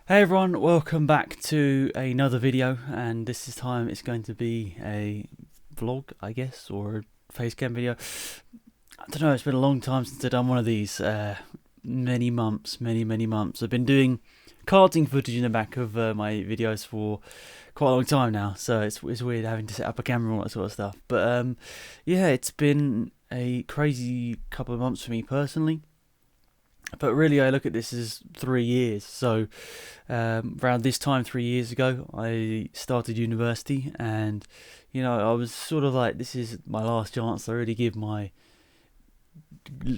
Hey everyone, welcome back to another video, and this time it's going to be a vlog, I guess, or a facecam video. I don't know, it's been a long time since I've done one of these, many months. I've been doing karting footage in the back of my videos for quite a long time now, so it's weird having to set up a camera and all that sort of stuff. But yeah, it's been a crazy couple of months for me personally. But really, I look at this as 3 years. So, around this time 3 years ago, I started university, and I was sort of like, this is my last chance to really give my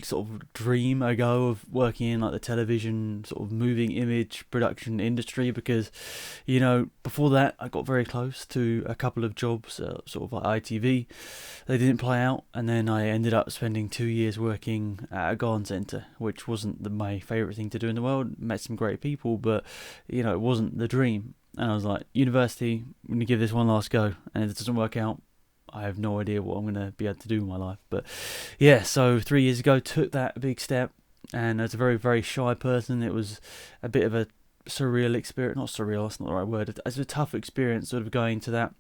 sort of dream a go of working in like the television sort of moving image production industry, because before that I got very close to a couple of jobs, sort of like ITV. They didn't play out, and then I ended up spending 2 years working at a garden centre, which wasn't my favourite thing to do in the world. Met some great people, but it wasn't the dream. And I was like, university, I'm going to give this one last go, and if it doesn't work out, I have no idea what I'm going to be able to do in my life. But yeah, so 3 years ago, took that big step, and as a very, very shy person, it was a bit of a surreal experience. Not surreal, that's not the right word. It's a tough experience, sort of going to that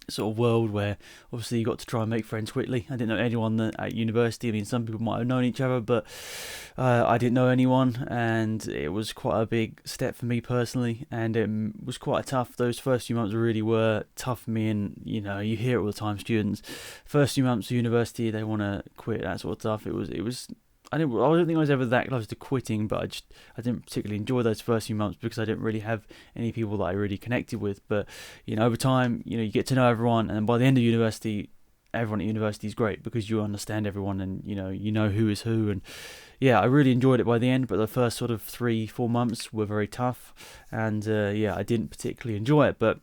sort of world where obviously you got to try and make friends quickly. I didn't know anyone at university. I mean, some people might have known each other, but I didn't know anyone, and it was quite a big step for me personally, and it was quite tough. Those first few months really were tough for me, and you hear it all the time. Students, first few months of university, they want to quit, that sort of stuff. It was. I don't think I was ever that close to quitting, but I didn't particularly enjoy those first few months because I didn't really have any people that I really connected with. But over time, you get to know everyone, and by the end of university, everyone at university is great because you understand everyone, and you know who is who. And yeah, I really enjoyed it by the end, but the first sort of 3-4 months were very tough, and yeah, I didn't particularly enjoy it, but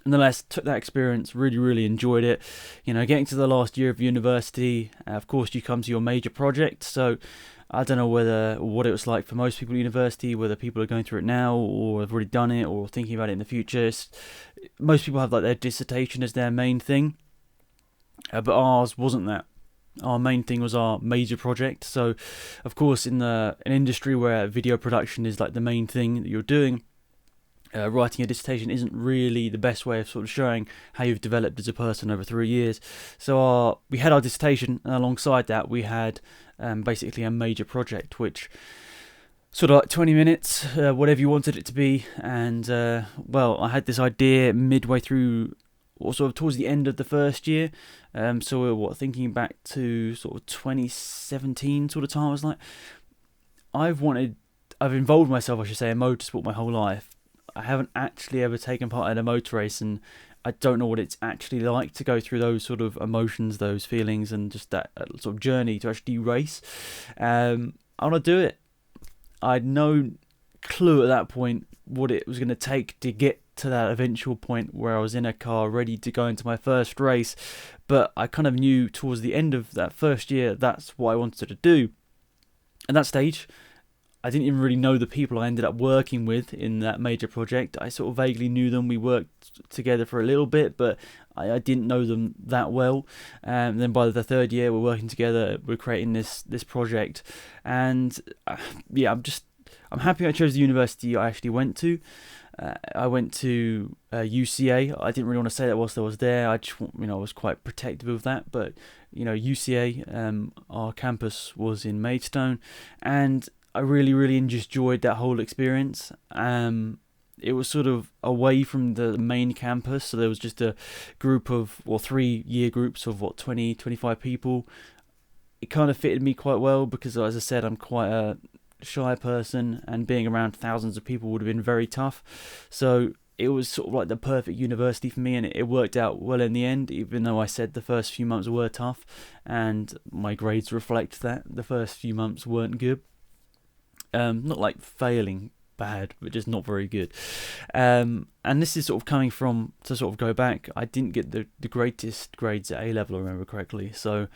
nonetheless, took that experience, really enjoyed it. Getting to the last year of university, of course, you come to your major project. So I don't know what it was like for most people at university, whether people are going through it now or have already done it or thinking about it in the future. Most people have like their dissertation as their main thing, but ours wasn't that. Our main thing was our major project. So, of course, in an industry where video production is like the main thing that you're doing, writing a dissertation isn't really the best way of sort of showing how you've developed as a person over 3 years. So we had our dissertation, and alongside that we had basically a major project, which sort of like 20 minutes, whatever you wanted it to be. And well, I had this idea midway through, or sort of towards the end of the first year. So we were thinking back to sort of 2017 sort of time. I was like, I've involved myself, I should say, in motorsport my whole life. I haven't actually ever taken part in a motor race, and I don't know what it's actually like to go through those sort of emotions, those feelings, and just that sort of journey to actually race. I want to do it. I had no clue at that point what it was going to take to get to that eventual point where I was in a car ready to go into my first race, but I kind of knew towards the end of that first year that's what I wanted to do. At that stage, I didn't even really know the people I ended up working with in that major project. I sort of vaguely knew them. We worked together for a little bit, but I didn't know them that well. And then by the third year, we're working together. We're creating this project, and yeah, I'm happy I chose the university I actually went to. I went to UCA. I didn't really want to say that whilst I was there. I just, I was quite protective of that. But UCA, our campus was in Maidstone, and I really enjoyed that whole experience. It was sort of away from the main campus, so there was just a group of, 3-year groups of 20, 25 people. It kind of fitted me quite well because, as I said, I'm quite a shy person, and being around thousands of people would have been very tough. So it was sort of like the perfect university for me, and it worked out well in the end, even though I said the first few months were tough, and my grades reflect that. The first few months weren't good. Not like failing bad, but just not very good. And this is sort of coming from, to sort of go back, I didn't get the greatest grades at A-level, I remember correctly. So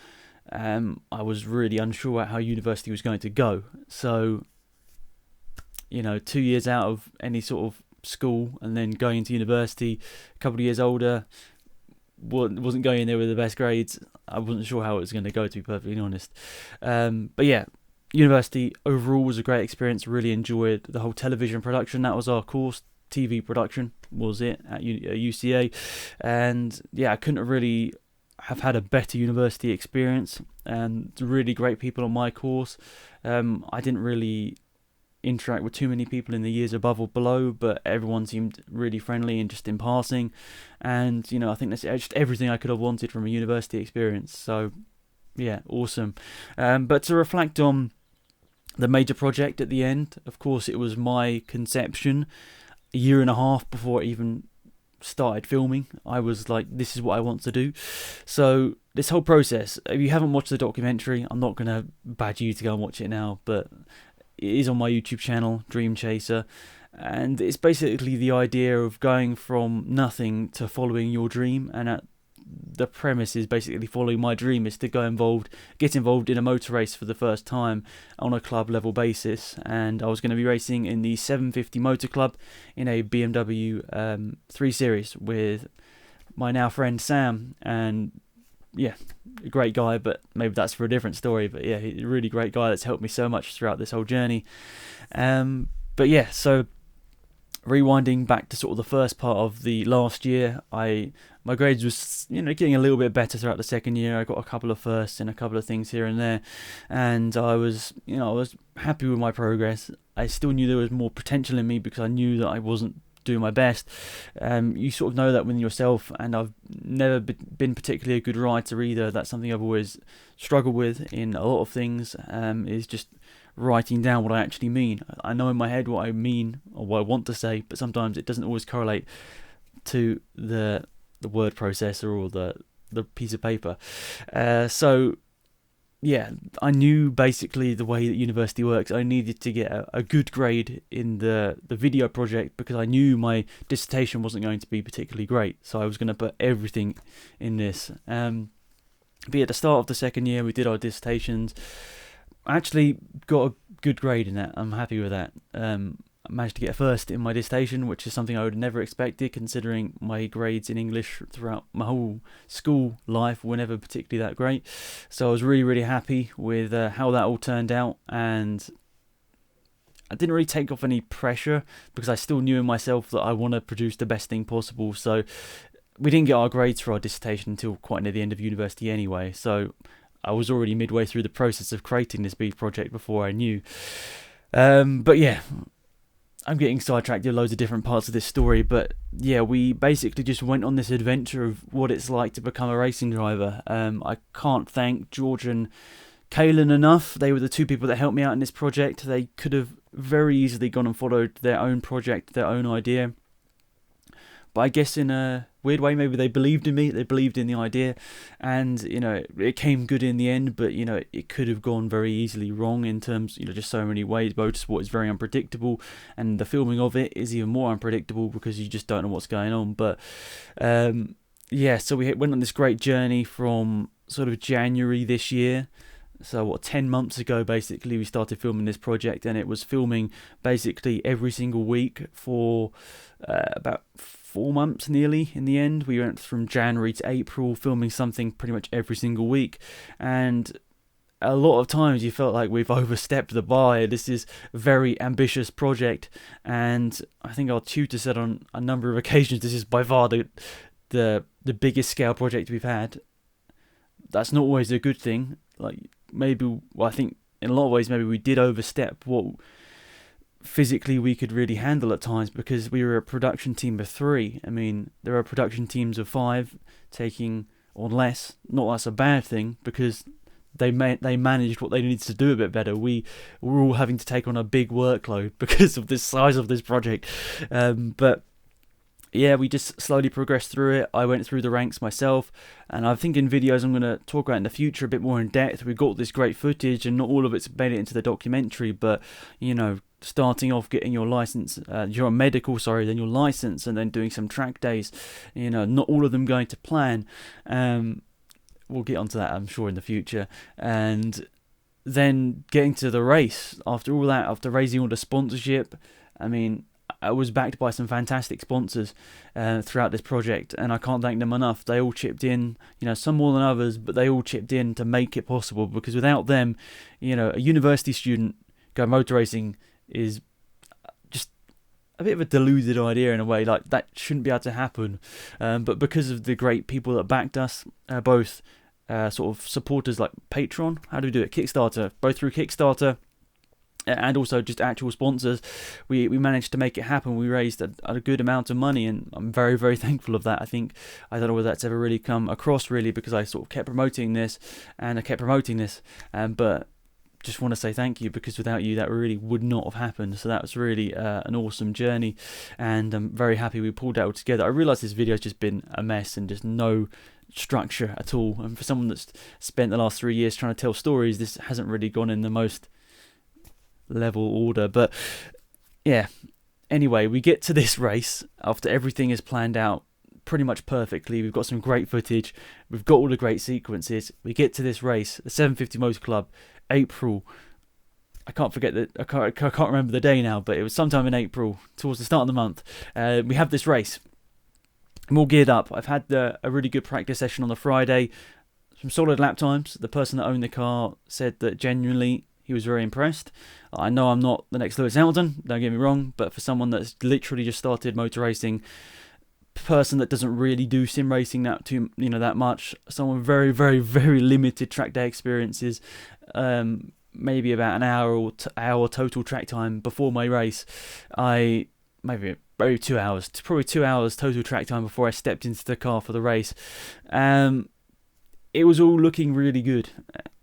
I was really unsure about how university was going to go. So 2 years out of any sort of school and then going into university, a couple of years older, wasn't going in there with the best grades. I wasn't sure how it was going to go, to be perfectly honest. But yeah, university overall was a great experience. Really enjoyed the whole television production. That was our course. TV production was it at UCA, and yeah, I couldn't really have had a better university experience, and really great people on my course. I didn't really interact with too many people in the years above or below, but everyone seemed really friendly and just in passing, and I think that's just everything I could have wanted from a university experience. So yeah, awesome. But to reflect on the major project at the end, of course it was my conception. A year and a half before I even started filming, I was like, this is what I want to do. So this whole process, if you haven't watched the documentary, I'm not going to badge you to go and watch it now, but it is on my YouTube channel, Dream Chaser, and it's basically the idea of going from nothing to following your dream. And the premise is basically following my dream is to get involved in a motor race for the first time on a club level basis. And I was going to be racing in the 750 Motor Club in a BMW 3 Series with my now friend Sam. And yeah, a great guy, but maybe that's for a different story. But yeah, he's a really great guy that's helped me so much throughout this whole journey. But yeah, so rewinding back to sort of the first part of the last year, my grades was getting a little bit better throughout the second year. I got a couple of firsts and a couple of things here and there, and I was happy with my progress. I still knew there was more potential in me because I knew that I wasn't doing my best. You sort of know that within yourself, and I've never been particularly a good writer either. That's something I've always struggled with in a lot of things, is just writing down what I actually mean. I know in my head what I mean or what I want to say, but sometimes it doesn't always correlate to the word processor or the piece of paper. So yeah, I knew basically the way that university works. I needed to get a good grade in the video project because I knew my dissertation wasn't going to be particularly great. So I was going to put everything in this. But at the start of the second year, we did our dissertations. I actually got a good grade in that. I'm happy with that. I managed to get a first in my dissertation, which is something I would have never expected, considering my grades in English throughout my whole school life were never particularly that great. So I was really, really happy with how that all turned out, and I didn't really take off any pressure because I still knew in myself that I want to produce the best thing possible. So we didn't get our grades for our dissertation until quite near the end of university anyway, so I was already midway through the process of creating this big project before I knew. But yeah, I'm getting sidetracked in loads of different parts of this story. But yeah, we basically just went on this adventure of what it's like to become a racing driver. I can't thank George and Kaylin enough. They were the two people that helped me out in this project. They could have very easily gone and followed their own project, their own idea. But I guess in a weird way, maybe they believed in me, they believed in the idea, and it came good in the end. But it could have gone very easily wrong in terms, just so many ways. Motorsport is very unpredictable, and the filming of it is even more unpredictable because you just don't know what's going on. But yeah, so we went on this great journey from sort of January this year. So 10 months ago, basically, we started filming this project, and it was filming basically every single week for about 4 months nearly. In the end, we went from January to April filming something pretty much every single week, and a lot of times you felt like we've overstepped the bar. This is a very ambitious project, and I think our tutor said on a number of occasions this is by far the biggest scale project we've had. That's not always a good thing. I think in a lot of ways maybe we did overstep what physically we could really handle at times, because we were a production team of 3. I mean, there are production teams of 5 taking on less. Not that's a bad thing, because they managed what they needed to do a bit better. We were all having to take on a big workload because of the size of this project. But yeah, we just slowly progressed through it. I went through the ranks myself, and I think in videos I'm going to talk about in the future a bit more in depth. We've got this great footage, and not all of it's made it into the documentary, but starting off, getting your license, your medical, then your license, and then doing some track days, not all of them going to plan. We'll get onto that, I'm sure, in the future. And then getting to the race, after all that, after raising all the sponsorship, I mean, was backed by some fantastic sponsors throughout this project, and I can't thank them enough. They all chipped in, some more than others, but they all chipped in to make it possible, because without them, a university student going motor racing is just a bit of a deluded idea in a way. Like, that shouldn't be able to happen. But because of the great people that backed us, both sort of supporters like Patreon, how do we do it? Kickstarter, both through Kickstarter and also just actual sponsors, we managed to make it happen. We raised a good amount of money, and I'm very, very thankful of that. I don't know whether that's ever really come across, really, because I sort of kept promoting this, but just want to say thank you, because without you that really would not have happened. So that was really an awesome journey, and I'm very happy we pulled that all together. I realise this video's just been a mess and just no structure at all, and for someone that's spent the last 3 years trying to tell stories, this hasn't really gone in the most level order. But yeah, anyway, we get to this race after everything is planned out pretty much perfectly. We've got some great footage, we've got all the great sequences. We get to this race, the 750 Motor Club, April. I can't remember the day now, but it was sometime in April, towards the start of the month. We have this race. I'm all geared up. I've had a really good practice session on the Friday, some solid lap times. The person that owned the car said that genuinely he was very impressed. I know I'm not the next Lewis Hamilton, don't get me wrong, but for someone that's literally just started motor racing, person that doesn't really do sim racing that much, someone very, very, very limited track day experiences, maybe about an hour total track time before my race. Maybe 2 hours, probably 2 hours total track time before I stepped into the car for the race. It was all looking really good,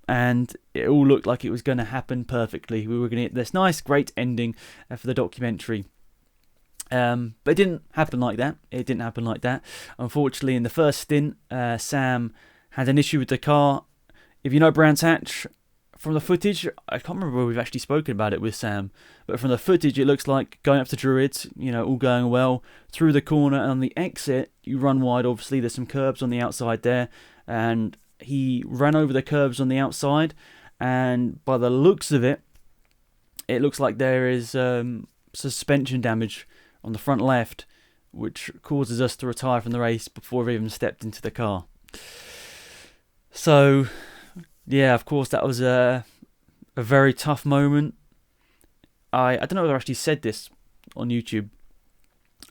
and it all looked like it was going to happen perfectly. We were going to get this nice, great ending for the documentary. But it didn't happen like that. Unfortunately, in the first stint, Sam had an issue with the car. If you know Brands Hatch, from the footage, I can't remember whether we've actually spoken about it with Sam, but from the footage, it looks like going up to Druids, all going well, through the corner, and on the exit, you run wide. Obviously, there's some curbs on the outside there, and he ran over the curbs on the outside, and by the looks of it, it looks like there is suspension damage on the front left, which causes us to retire from the race before we even stepped into the car. So, yeah, of course, that was a very tough moment. I don't know whether I actually said this on YouTube.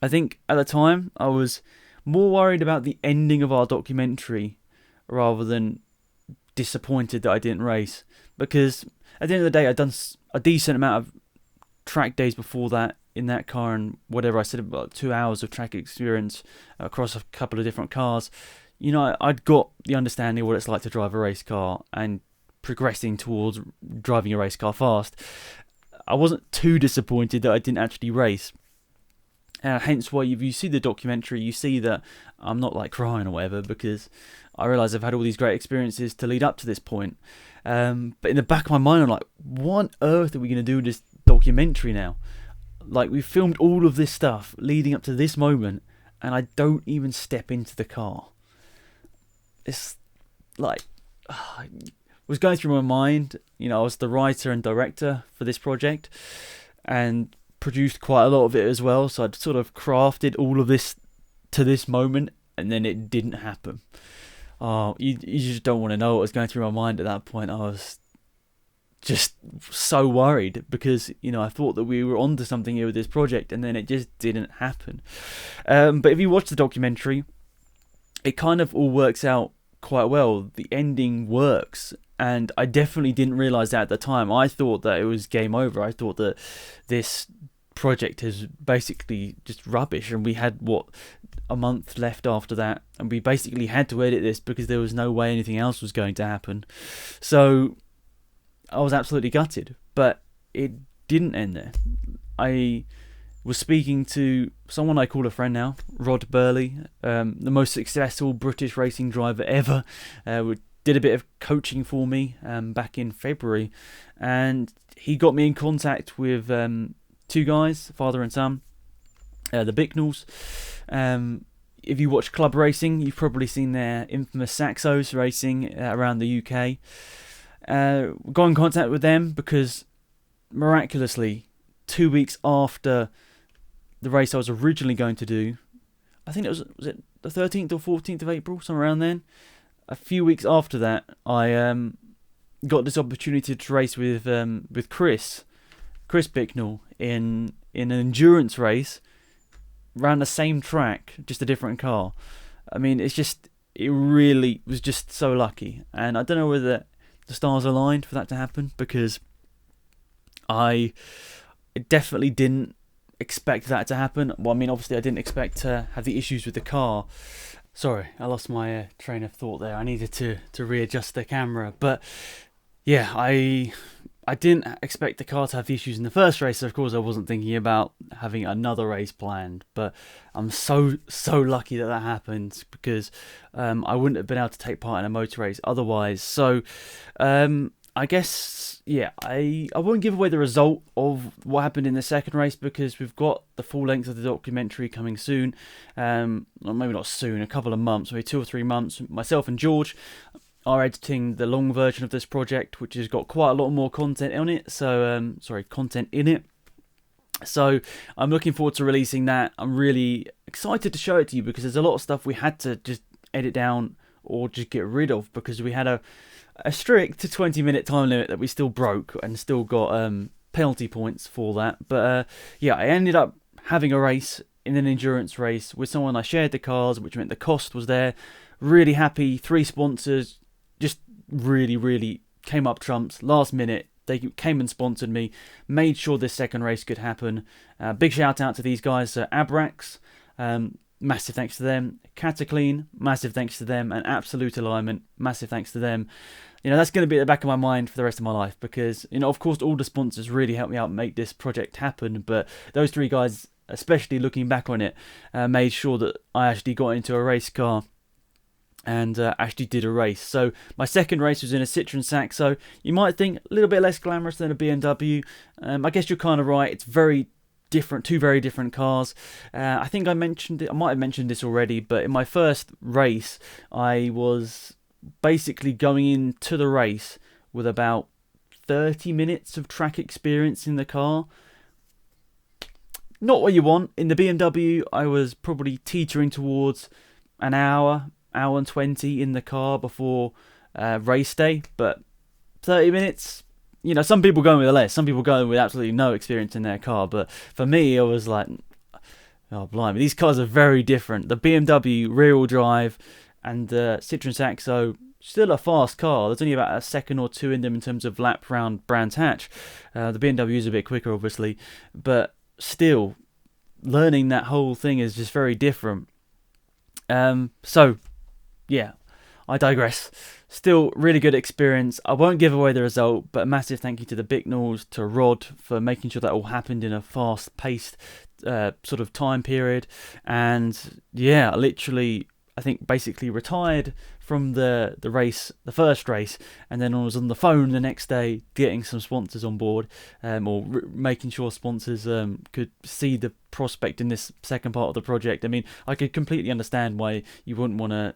I think at the time I was more worried about the ending of our documentary rather than disappointed that I didn't race, because at the end of the day, I'd done a decent amount of track days before that in that car, and whatever I said, about 2 hours of track experience across a couple of different cars. I'd got the understanding of what it's like to drive a race car and progressing towards driving a race car fast. I wasn't too disappointed that I didn't actually race. Hence why if you see the documentary, you see that I'm not like crying or whatever, because I realise I've had all these great experiences to lead up to this point. But in the back of my mind, I'm like, what on earth are we going to do with this documentary now? Like, we filmed all of this stuff leading up to this moment, and I don't even step into the car. It's like, was going through my mind. I was the writer and director for this project, and produced quite a lot of it as well. So I'd sort of crafted all of this to this moment, and then it didn't happen. You just don't want to know what was going through my mind at that point. I was just so worried, because I thought that we were onto something here with this project, and then it just didn't happen. But if you watch the documentary, it kind of all works out quite well. The ending works, and I definitely didn't realise that at the time. I thought that it was game over. I thought that this project is basically just rubbish, and we had a month left after that, and we basically had to edit this because there was no way anything else was going to happen. So I was absolutely gutted, but it didn't end there. I was speaking to someone I call a friend now, Rod Burley, the most successful British racing driver ever. Did a bit of coaching for me back in February, and he got me in contact with two guys, father and son, the Bicknells. If you watch club racing, you've probably seen their infamous Saxos racing around the UK. Got in contact with them because miraculously, 2 weeks after the race I was originally going to do. I think was it the 13th or 14th of April, somewhere around then. A few weeks after that, I got this opportunity to race with Chris Bicknell in an endurance race around the same track, just a different car. I mean, it really was just so lucky, and I don't know whether the stars aligned for that to happen, because I definitely didn't expect that to happen. Well, I mean, obviously I didn't expect to have the issues with the car. Sorry, I lost my train of thought there. I needed to readjust the camera. But yeah, I didn't expect the car to have the issues in the first race, so of course I wasn't thinking about having another race planned. But I'm so lucky that happened, because I wouldn't have been able to take part in a motor race otherwise. So I guess, yeah, I won't give away the result of what happened in the second race, because we've got the full length of the documentary coming soon. Well, maybe not soon, a couple of months, maybe 2 or 3 months. Myself and George are editing the long version of this project, which has got quite a lot more content on it. So, content in it. So I'm looking forward to releasing that. I'm really excited to show it to you, because there's a lot of stuff we had to just edit down or just get rid of, because we had a strict 20-minute time limit that we still broke, and still got penalty points for that. But yeah, I ended up having a race in an endurance race with someone I shared the cars, which meant the cost was there. Really happy. 3 sponsors just really came up trumps last minute. They came and sponsored me, made sure this second race could happen. Big shout out to these guys, Abrax, massive thanks to them. Cataclean, massive thanks to them. And Absolute Alignment, massive thanks to them. You know, that's going to be at the back of my mind for the rest of my life, because, you know, of course, all the sponsors really helped me out make this project happen. But those 3 guys, especially looking back on it, made sure that I actually got into a race car and actually did a race. So my second race was in a Citroen Saxo. You might think a little bit less glamorous than a BMW. I guess you're kind of right. It's very different, 2 very different cars. I think I mentioned it. I might have mentioned this already, but in my first race, I was basically going into the race with about 30 minutes of track experience in the car. Not what you want. In the BMW, I was probably teetering towards an hour and 20 in the car before race day. But 30 minutes, you know, some people going with less, some people going with absolutely no experience in their car. But for me, I was like, oh, blimey, these cars are very different. The BMW rear-wheel drive and the Citroen Saxo, still a fast car. There's only about a second or 2 in them in terms of lap round Brands Hatch. The BMW is a bit quicker, obviously, but still, learning that whole thing is just very different. So, yeah, I digress. Still, really good experience. I won't give away the result, but a massive thank you to the Bicknells, to Rod, for making sure that all happened in a fast-paced sort of time period. And yeah, literally, I think basically retired from the race, the first race, and then I was on the phone the next day getting some sponsors on board, making sure sponsors could see the prospect in this second part of the project. I mean, I could completely understand why you wouldn't want to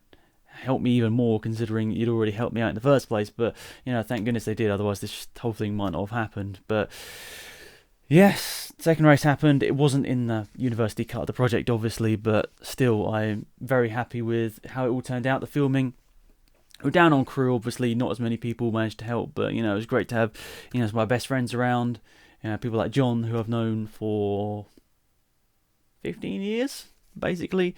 help me even more, considering you'd already helped me out in the first place, but you know, thank goodness they did, otherwise this whole thing might not have happened. But yes, second race happened. It wasn't in the university cut of the project, obviously, but still, I'm very happy with how it all turned out. The filming, we're down on crew, obviously, not as many people managed to help, but you know, it was great to have, you know, my best friends around, you know, people like John, who I've known for 15 years, basically,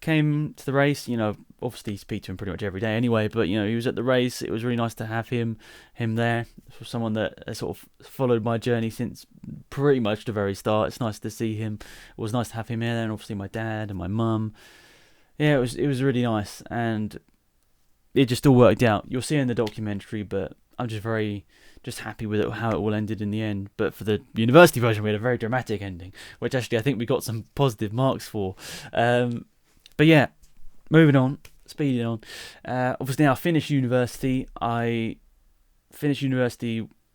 came to the race. You know, obviously speak to him pretty much every day anyway, but you know, he was at the race. It was really nice to have him there. For someone that sort of followed my journey since pretty much the very start. It's nice to see him. It was nice to have him here, and obviously my dad and my mum. Yeah, it was really nice, and it just all worked out. You'll see in the documentary, but I'm just happy with it, how it all ended in the end. But for the university version, we had a very dramatic ending, which actually I think we got some positive marks for. But yeah, moving on, speeding on. Obviously now I finished university.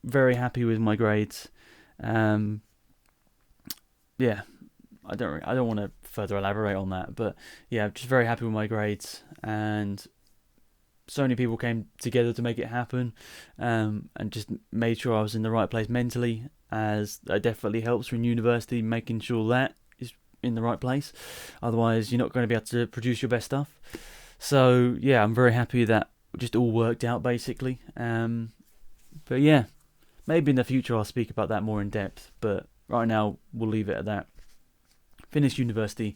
Very happy with my grades. Yeah, I don't want to further elaborate on that, but yeah, I'm just very happy with my grades, and so many people came together to make it happen, and just made sure I was in the right place mentally, as that definitely helps from university, making sure that is in the right place. Otherwise, you're not going to be able to produce your best stuff. So yeah, I'm very happy that it just all worked out basically. But yeah, maybe in the future I'll speak about that more in depth. But right now we'll leave it at that. Finished university,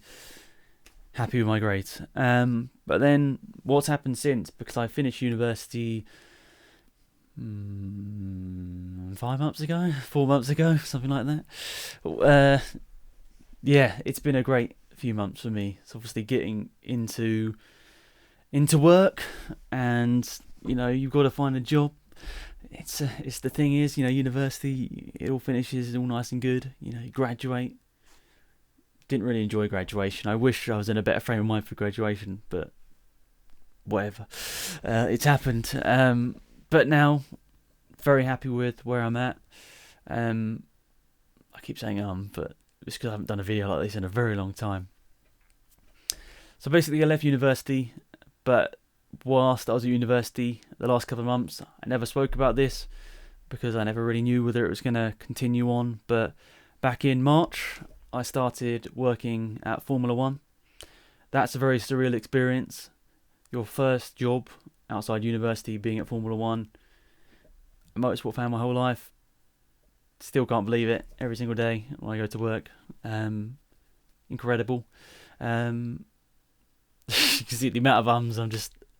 happy with my grades. But then what's happened since? Because I finished university 5 months ago, 4 months ago, something like that. Yeah, it's been a great few months for me. It's obviously getting into work, and you've got to find a job. It's the thing is, university, it all finishes all nice and good. You graduate. Didn't really enjoy graduation. I wish I was in a better frame of mind for graduation, but whatever. It's happened. But now, very happy with where I'm at. I keep saying but it's because I haven't done a video like this in a very long time. So basically I left university, but whilst I was at university the last couple of months, I never spoke about this because I never really knew whether it was going to continue on. But back in March, I started working at Formula 1. That's a very surreal experience. Your first job outside university being at Formula 1. A motorsport fan my whole life. Still can't believe it every single day when I go to work. Incredible. You can see the amount of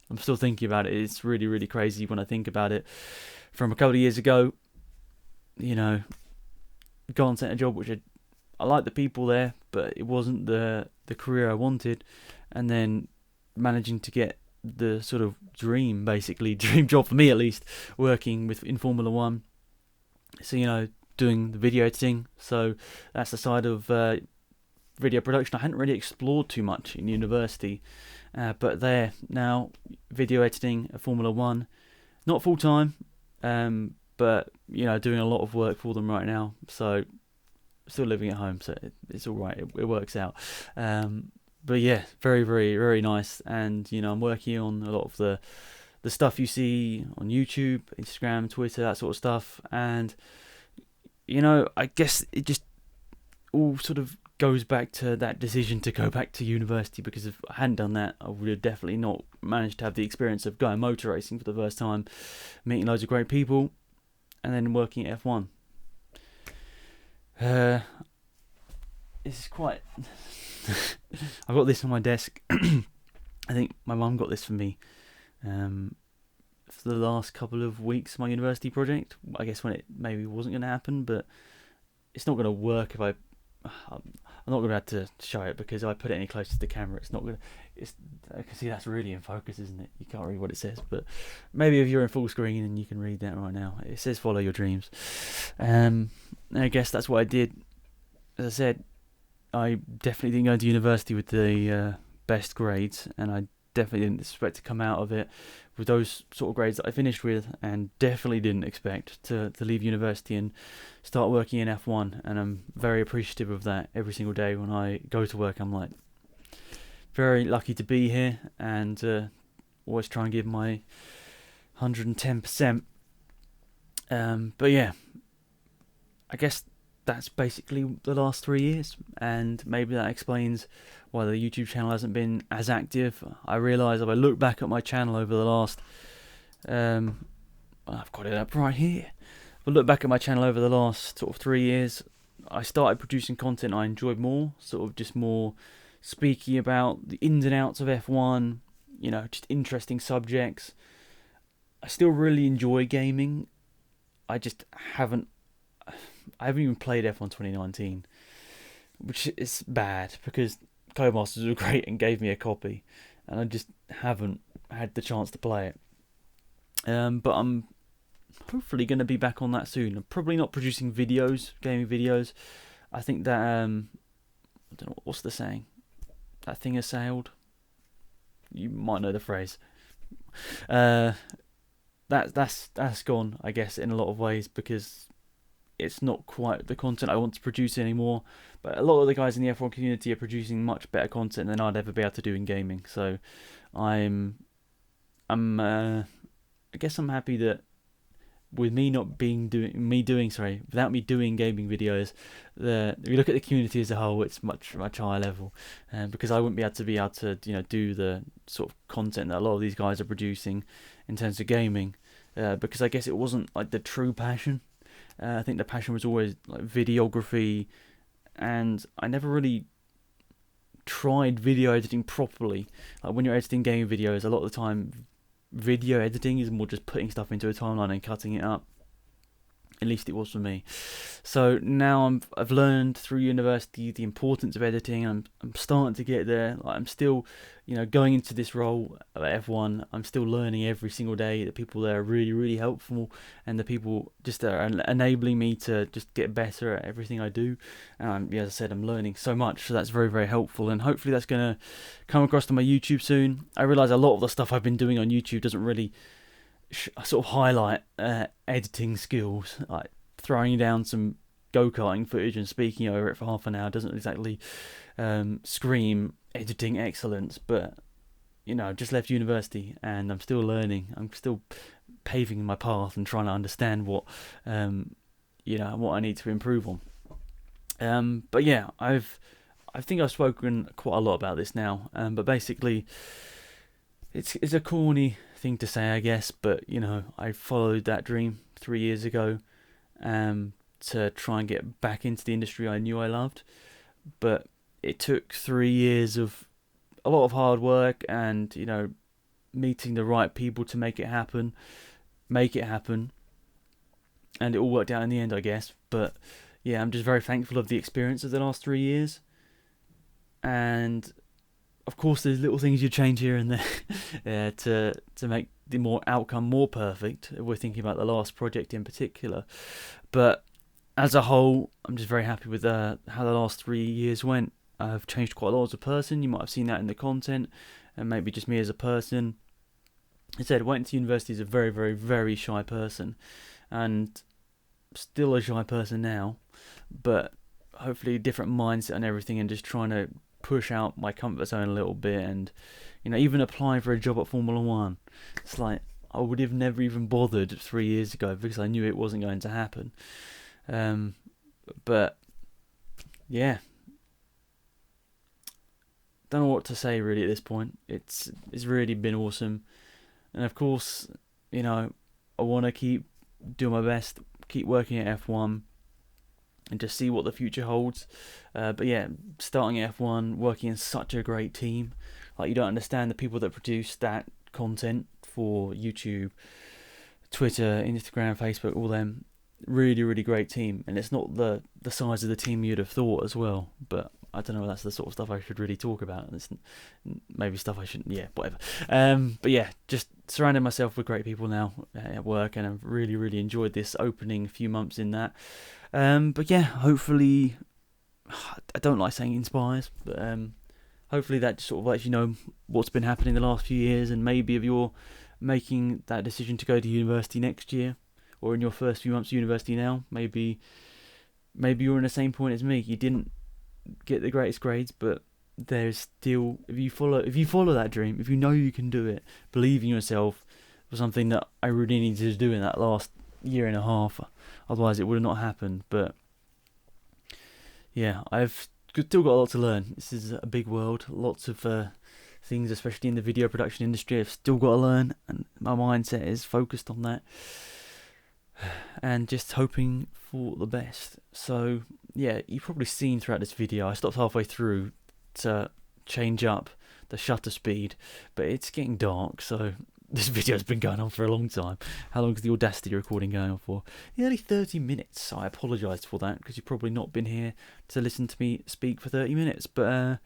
I'm still thinking about it. It's really, really crazy when I think about it. From a couple of years ago, gone and sent a job which I liked the people there, but it wasn't the career I wanted. And then managing to get the sort of dream job for me at least, working in Formula 1. So, doing the video editing. So that's the side of video production I hadn't really explored too much in university. But there now, video editing at Formula 1. Not full time, but doing a lot of work for them right now. So still living at home, so it's all right. It works out. But yeah, very, very, very nice. And I'm working on a lot of the stuff you see on YouTube, Instagram, Twitter, that sort of stuff. And I guess it just all sort of goes back to that decision to go back to university, because if I hadn't done that, I would have definitely not managed to have the experience of going motor racing for the first time, meeting loads of great people, and then working at F1. This is quite... I've got this on my desk. I think my mum got this for me for the last couple of weeks, my university project. I guess when it maybe wasn't going to happen, but it's not going to work if I'm not going to have to show it, because if I put it any closer to the camera, it's not going to... I can see that's really in focus, isn't it? You can't read what it says, but maybe if you're in full screen and you can read that right now. It says follow your dreams. And I guess that's what I did. As I said, I definitely didn't go to university with the best grades, and I definitely didn't expect to come out of it with those sort of grades that I finished with, and definitely didn't expect to leave university and start working in F1. And I'm very appreciative of that every single day when I go to work. I'm like, very lucky to be here, and always try and give my 110%. But yeah, I guess that's basically the last 3 years, and maybe that explains why the YouTube channel hasn't been as active. I realise if I look back at my channel over the last, I've got it up right here. If I look back at my channel over the last sort of 3 years, I started producing content I enjoyed more, sort of just more speaking about the ins and outs of F1, just interesting subjects. I still really enjoy gaming. I haven't even played F1 2019, which is bad because Codemasters were great and gave me a copy, and I just haven't had the chance to play it. But I'm hopefully going to be back on that soon. I'm probably not producing gaming videos. I think that I don't know, what's the saying? That thing has sailed. You might know the phrase. That's gone, I guess, in a lot of ways, because it's not quite the content I want to produce anymore. But a lot of the guys in the F1 community are producing much better content than I'd ever be able to do in gaming. So I guess I'm happy that with me not being without me doing gaming videos, if you look at the community as a whole, it's much higher level, because I wouldn't be able to do the sort of content that a lot of these guys are producing in terms of gaming, because I guess it wasn't like the true passion. I think the passion was always like videography, and I never really tried video editing properly. Like when you're editing game videos, a lot of the time video editing is more just putting stuff into a timeline and cutting it up. At least it was for me. So now I've learned through university the importance of editing. I'm starting to get there. Like I'm still, going into this role at F1. I'm still learning every single day. The people there are really, really helpful, and the people just are enabling me to just get better at everything I do. And as I said, I'm learning so much, so that's very, very helpful. And hopefully that's going to come across to my YouTube soon. I realise a lot of the stuff I've been doing on YouTube doesn't really sort of highlight editing skills. Like throwing down some go-karting footage and speaking over it for half an hour doesn't exactly scream editing excellence. But I've just left university and I'm still learning. I'm still paving my path and trying to understand what what I need to improve on. But yeah, I think I've spoken quite a lot about this now. But basically, it's a corny thing to say, I guess, but I followed that dream 3 years ago to try and get back into the industry I knew I loved. But it took 3 years of a lot of hard work and meeting the right people to make it happen, and it all worked out in the end, I guess. But yeah, I'm just very thankful of the experience of the last 3 years. And of course, there's little things you change here and there to make the outcome more perfect. We're thinking about the last project in particular, but as a whole, I'm just very happy with how the last 3 years went. I've changed quite a lot as a person. You might have seen that in the content, and maybe just me as a person. I said, went to university as a very, very, very shy person, and still a shy person now, but hopefully a different mindset and everything, and just trying to push out my comfort zone a little bit. And even applying for a job at Formula 1, it's like I would have never even bothered 3 years ago because I knew it wasn't going to happen. But yeah, don't know what to say really at this point. It's really been awesome, and of course I want to keep doing my best, keep working at F1, and just see what the future holds. But yeah, starting at F1, working in such a great team. Like, you don't understand the people that produce that content for YouTube, Twitter, Instagram, Facebook, all them. Really, really great team. And it's not the size of the team you'd have thought as well. But I don't know if that's the sort of stuff I should really talk about. It's maybe stuff I shouldn't, whatever. But yeah, just surrounding myself with great people now at work, and I've really, really enjoyed this opening few months in that. But yeah, hopefully, I don't like saying inspires, but hopefully that sort of lets you know what's been happening the last few years, and maybe if you're making that decision to go to university next year, or in your first few months of university now, maybe you're in the same point as me. You didn't get the greatest grades, but there's still, if you follow that dream, if you know you can do it, believe in yourself, was something that I really needed to do in that last year and a half. Otherwise, it would have not happened. But yeah, I've still got a lot to learn. This is a big world, lots of things, especially in the video production industry, I've still got to learn, and my mindset is focused on that, and just hoping for the best. So yeah, you've probably seen throughout this video, I stopped halfway through to change up the shutter speed, but it's getting dark, so this video's been going on for a long time. How long is the Audacity recording going on for? Nearly 30 minutes. I apologise for that, because you've probably not been here to listen to me speak for 30 minutes. But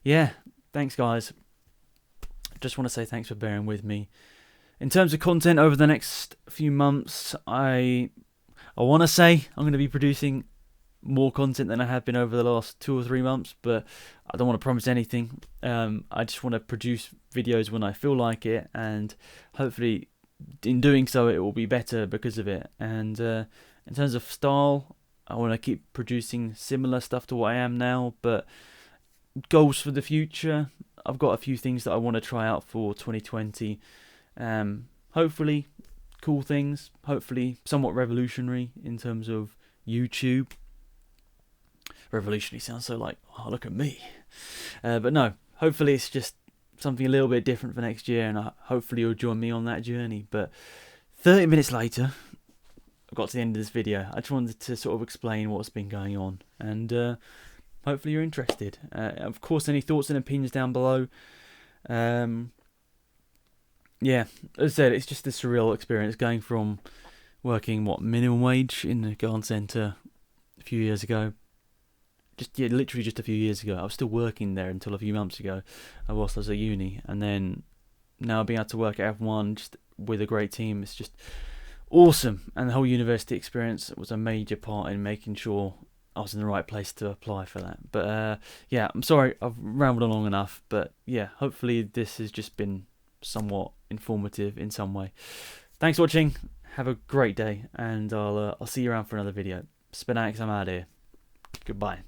yeah, thanks guys. Just want to say thanks for bearing with me. In terms of content over the next few months, I want to say I'm going to be producing more content than I have been over the last 2 or 3 months, but I don't want to promise anything. I just want to produce videos when I feel like it, and hopefully in doing so it will be better because of it. And in terms of style, I want to keep producing similar stuff to what I am now, but goals for the future, I've got a few things that I want to try out for 2020. Hopefully cool things, hopefully somewhat revolutionary in terms of YouTube. Revolutionary sounds so like, oh, look at me. But no, hopefully it's just something a little bit different for next year, and hopefully you'll join me on that journey. But 30 minutes later, I got to the end of this video. I just wanted to sort of explain what's been going on, and hopefully you're interested. Of course, any thoughts and opinions down below. Yeah, as I said, it's just a surreal experience going from working minimum wage in the garden centre a few years ago. Literally just a few years ago. I was still working there until a few months ago, whilst I was at uni, and then now being able to work at F1 just with a great team, it's just awesome. And the whole university experience was a major part in making sure I was in the right place to apply for that. But yeah, I'm sorry I've rambled on long enough, but yeah, hopefully this has just been somewhat informative in some way. Thanks for watching, have a great day, and I'll see you around for another video. Spin Alex, I'm out of here. Goodbye.